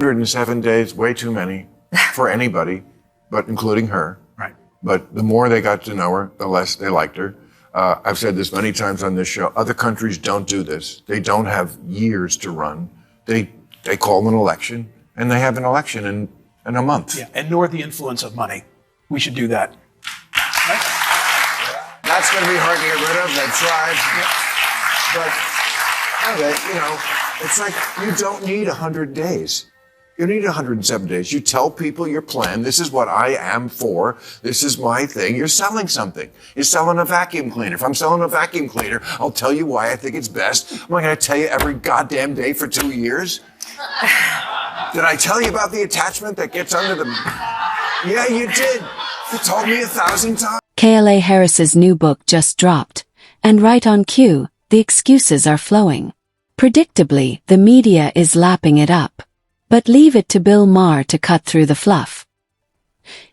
107 days, way too many for anybody, but including her. Right. But the more they got to know her, the less they liked her. I've said this many times on this show. Other countries don't do this. They don't have years to run. They call an election, and they have an election in a month. Yeah, and nor the influence of money. We should do that. Right? That's going to be hard to get rid of. They've tried. But, it's like you don't need 100 days. You need 107 days. You tell people your plan. This is what I am for. This is my thing. You're selling something. You're selling a vacuum cleaner. If I'm selling a vacuum cleaner, I'll tell you why I think it's best. Am I going to tell you every goddamn day for 2 years? Did I tell you about the attachment that gets under the... Yeah, you did. You told me 1,000 times. Kamala Harris's new book just dropped, and right on cue, the excuses are flowing. Predictably, the media is lapping it up. But leave it to Bill Maher to cut through the fluff.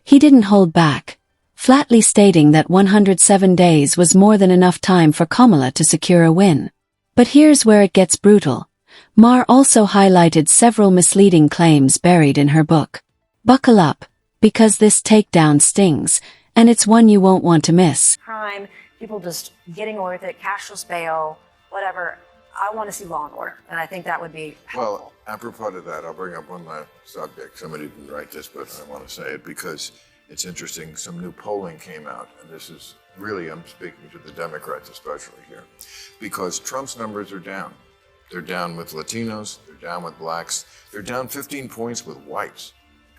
He didn't hold back, flatly stating that 107 days was more than enough time for Kamala to secure a win. But here's where it gets brutal. Maher also highlighted several misleading claims buried in her book. Buckle up, because this takedown stings, and it's one you won't want to miss. Crime, people just getting away with it, cashless bail, whatever. I want to see law and order, and I think that would be helpful. Well, apropos to that, I'll bring up one last subject. Somebody didn't write this, but I want to say it because it's interesting. Some new polling came out, and this is really, I'm speaking to the Democrats especially here, because Trump's numbers are down. They're down with Latinos, they're down with blacks, they're down 15 points with whites.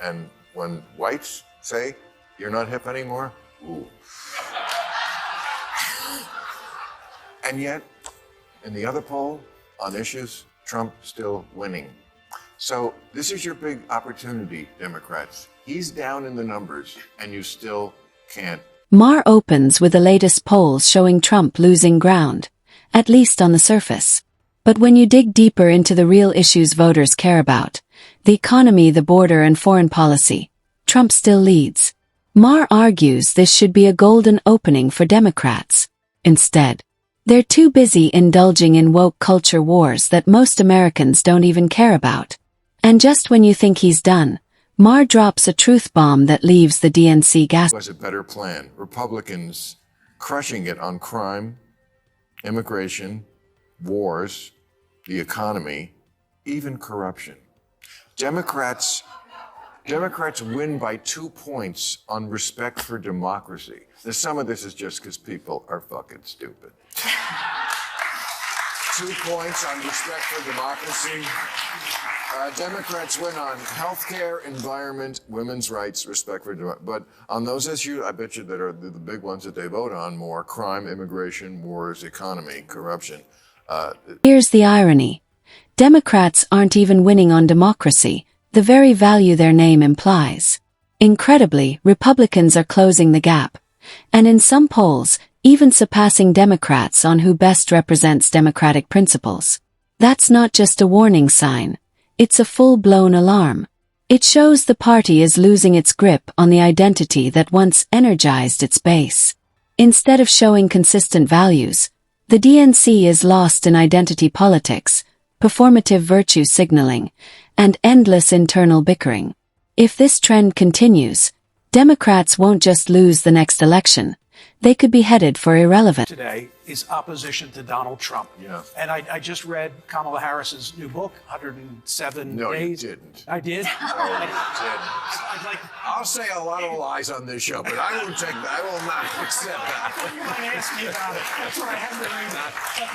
And when whites say, you're not hip anymore, ooh. And yet, in the other poll, on issues, Trump still winning. So this is your big opportunity, Democrats. He's down in the numbers, and you still can't. Maher opens with the latest polls showing Trump losing ground, at least on the surface. But when you dig deeper into the real issues voters care about, the economy, the border, and foreign policy, Trump still leads. Maher argues this should be a golden opening for Democrats. Instead, they're too busy indulging in woke culture wars that most Americans don't even care about. And just when you think he's done, Maher drops a truth bomb that leaves the DNC gas. Was a better plan. Republicans crushing it on crime, immigration, wars, the economy, even corruption. Democrats win by 2 points on respect for democracy. Now, some of this is just because people are fucking stupid. 2 points on respect for democracy. Democrats win on healthcare, environment, women's rights, respect for democracy. But on those issues, I bet you that are the big ones that they vote on more: crime, immigration, wars, economy, corruption. Here's the irony. Democrats aren't even winning on democracy, the very value their name implies. Incredibly, Republicans are closing the gap, and in some polls, even surpassing Democrats on who best represents democratic principles. That's not just a warning sign. It's a full-blown alarm. It shows the party is losing its grip on the identity that once energized its base. Instead of showing consistent values, the DNC is lost in identity politics, performative virtue signaling, and endless internal bickering. If this trend continues, Democrats won't just lose the next election, they could be headed for irrelevant. Today is opposition to Donald Trump. Yeah. And I just read Kamala Harris's new book, 107 No, Days. you didn't. I did? No, you didn't. I'd like... I'll say a lot of lies on this show, but I won't take that. I will not accept that. You can ask me about it. That's what I have to read. But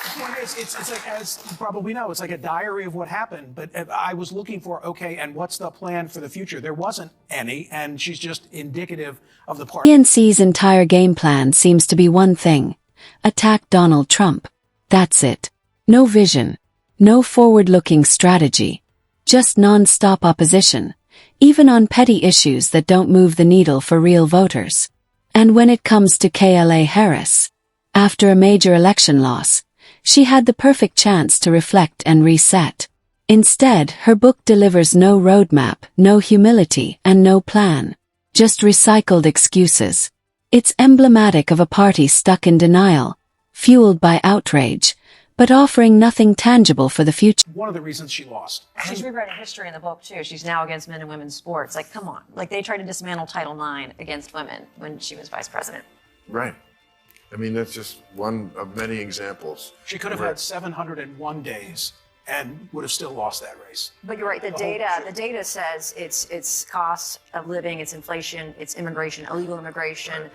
the point is, it's like, as you probably know, it's like a diary of what happened. But I was looking for, okay, and what's the plan for the future? There wasn't any, and she's just indicative of the party. DNC's entire game plan seems to be one thing: attack Donald Trump. That's it. No vision. No forward-looking strategy. Just non-stop opposition, even on petty issues that don't move the needle for real voters. And when it comes to Kamala Harris, after a major election loss, she had the perfect chance to reflect and reset. Instead, her book delivers no roadmap, no humility, and no plan. Just recycled excuses. It's emblematic of a party stuck in denial, fueled by outrage, but offering nothing tangible for the future. One of the reasons she lost. She's rewriting history in the book too. She's now against men and women's sports. Like, come on. Like, they tried to dismantle Title IX against women when she was vice president. Right. I mean, that's just one of many examples. She could have had 701 days and would have still lost that race. But you're right. The data says it's cost of living, it's inflation, it's immigration, illegal immigration,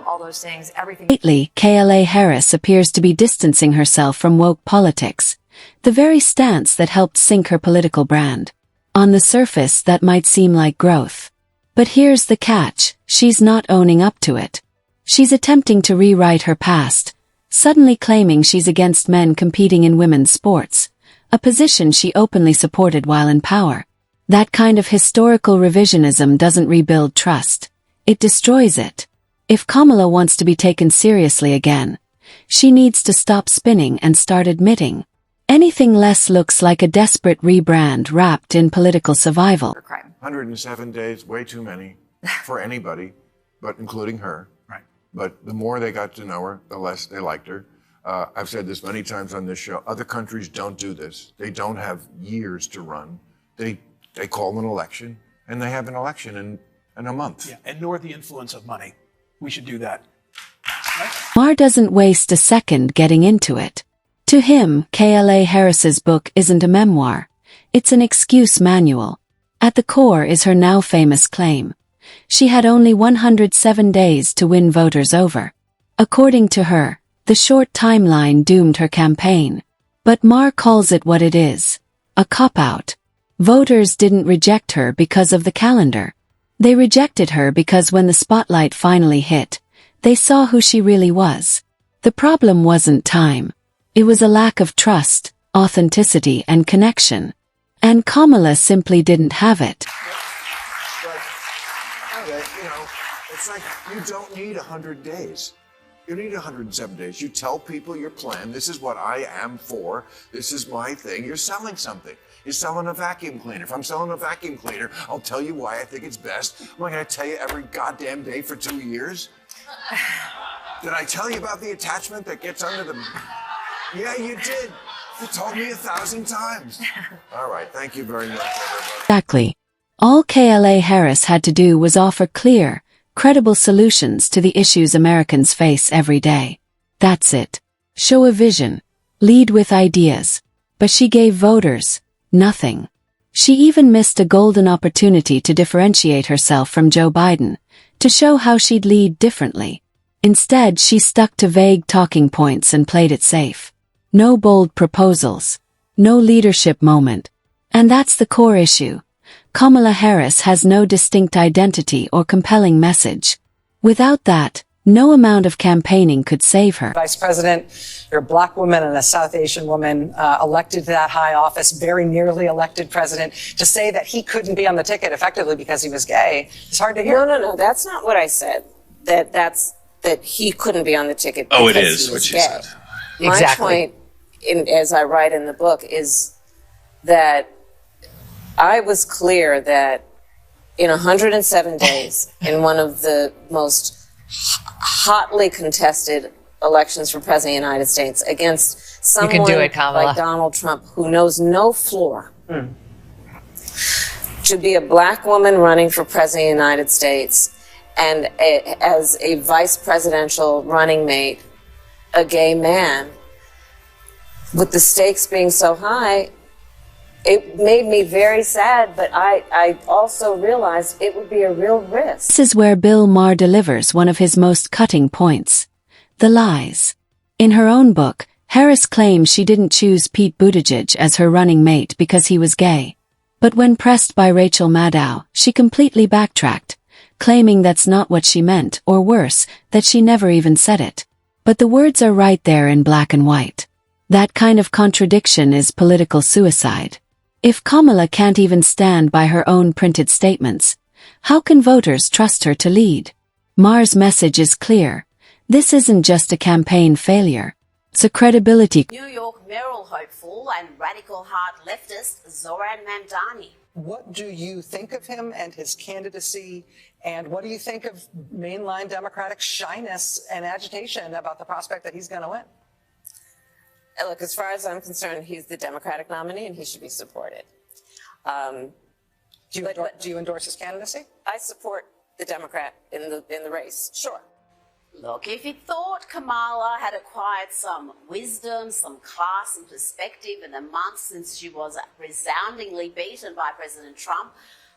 all those things, everything. Lately, Kamala Harris appears to be distancing herself from woke politics, the very stance that helped sink her political brand. On the surface, that might seem like growth. But here's the catch: she's not owning up to it. She's attempting to rewrite her past, suddenly claiming she's against men competing in women's sports, a position she openly supported while in power. That kind of historical revisionism doesn't rebuild trust. It destroys it. If Kamala wants to be taken seriously again, she needs to stop spinning and start admitting. Anything less looks like a desperate rebrand wrapped in political survival. 107 days, way too many for anybody, but including her. Right. But the more they got to know her, the less they liked her. I've said this many times on this show. Other countries don't do this. They don't have years to run. They call an election, and they have an election in a month. Yeah, and nor the influence of money. We should do that. Right? Maher doesn't waste a second getting into it. To him, Kamala Harris's book isn't a memoir. It's an excuse manual. At the core is her now famous claim. She had only 107 days to win voters over. According to her, the short timeline doomed her campaign. But Maher calls it what it is: a cop-out. Voters didn't reject her because of the calendar. They rejected her because when the spotlight finally hit, they saw who she really was. The problem wasn't time. It was a lack of trust, authenticity, and connection. And Kamala simply didn't have it. It's like you don't need 100 days. You need 107 days. You tell people your plan. This is what I am for. This is my thing. You're selling something. You're selling a vacuum cleaner. If I'm selling a vacuum cleaner, I'll tell you why I think it's best. I'm not going to tell you every goddamn day for 2 years. Did I tell you about the attachment that gets under the... Yeah, you did. You told me 1,000 times. All right. Thank you very much, everybody. Exactly. All Kamala Harris had to do was offer clear, credible solutions to the issues Americans face every day. That's it. Show a vision. Lead with ideas. But she gave voters nothing. She even missed a golden opportunity to differentiate herself from Joe Biden, to show how she'd lead differently. Instead, she stuck to vague talking points and played it safe. No bold proposals. No leadership moment. And that's the core issue. Kamala Harris has no distinct identity or compelling message. Without that, no amount of campaigning could save her. Vice President, you're a black woman and a South Asian woman elected to that high office, very nearly elected president. To say that he couldn't be on the ticket effectively because he was gay is hard to hear. No. That's not what I said. That he couldn't be on the ticket. Oh, it because is he what was she gay. said. My point, as I write in the book, is that I was clear that in 107 days, in one of the most hotly contested elections for president of the United States, against someone like Donald Trump, who knows no floor, to be a black woman running for president of the United States and as a vice presidential running mate, a gay man, with the stakes being so high, it made me very sad, but I also realized it would be a real risk. This is where Bill Maher delivers one of his most cutting points: the lies. In her own book, Harris claims she didn't choose Pete Buttigieg as her running mate because he was gay. But when pressed by Rachel Maddow, she completely backtracked, claiming that's not what she meant, or worse, that she never even said it. But the words are right there in black and white. That kind of contradiction is political suicide. If Kamala can't even stand by her own printed statements, how can voters trust her to lead? Maher's message is clear. This isn't just a campaign failure. It's a credibility. New York mayoral hopeful and radical hard leftist Zoran Mamdani. What do you think of him and his candidacy, and what do you think of mainline Democratic shyness and agitation about the prospect that he's going to win? Look, as far as I'm concerned, he's the Democratic nominee and he should be supported. Do you endorse his candidacy? I support the Democrat in the race, sure. Look, if you thought Kamala had acquired some wisdom, some class and perspective in the months since she was resoundingly beaten by President Trump,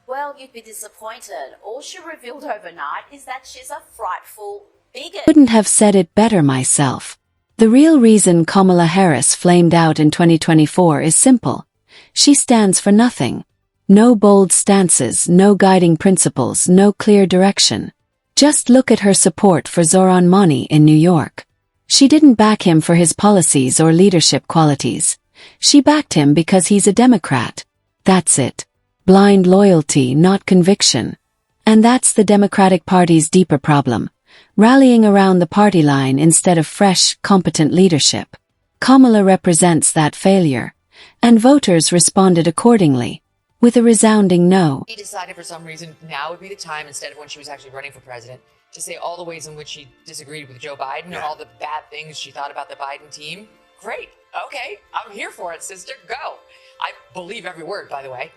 well, you'd be disappointed. All she revealed overnight is that she's a frightful bigot. Couldn't have said it better myself. The real reason Kamala Harris flamed out in 2024 is simple. She stands for nothing. No bold stances, no guiding principles, no clear direction. Just look at her support for Zohran Mani in New York. She didn't back him for his policies or leadership qualities. She backed him because he's a Democrat. That's it. Blind loyalty, not conviction. And that's the Democratic Party's deeper problem. Rallying around the party line instead of fresh, competent leadership. Kamala represents that failure. And voters responded accordingly. With a resounding no. He decided for some reason now would be the time, instead of when she was actually running for president, to say all the ways in which she disagreed with Joe Biden and all the bad things she thought about the Biden team. Great. Okay. I'm here for it, sister. Go. I believe every word, by the way.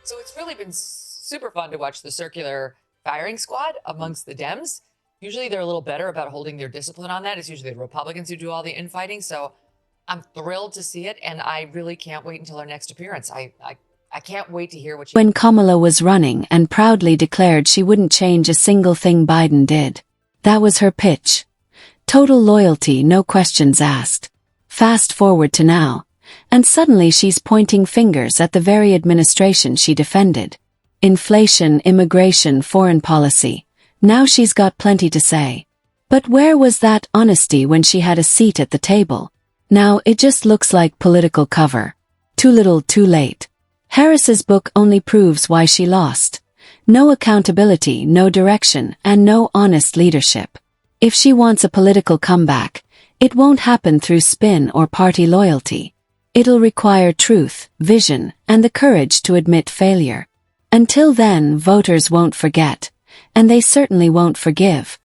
So it's really been super fun to watch the circular firing squad amongst the Dems. Usually they're a little better about holding their discipline on that. It's usually the Republicans who do all the infighting. So I'm thrilled to see it. And I really can't wait until her next appearance. I can't wait to hear what she... When Kamala was running and proudly declared she wouldn't change a single thing Biden did. That was her pitch. Total loyalty, no questions asked. Fast forward to now. And suddenly she's pointing fingers at the very administration she defended. Inflation, immigration, foreign policy. Now she's got plenty to say. But where was that honesty when she had a seat at the table? Now it just looks like political cover. Too little, too late. Harris's book only proves why she lost. No accountability, no direction, and no honest leadership. If she wants a political comeback, it won't happen through spin or party loyalty. It'll require truth, vision, and the courage to admit failure. Until then, voters won't forget. And they certainly won't forgive.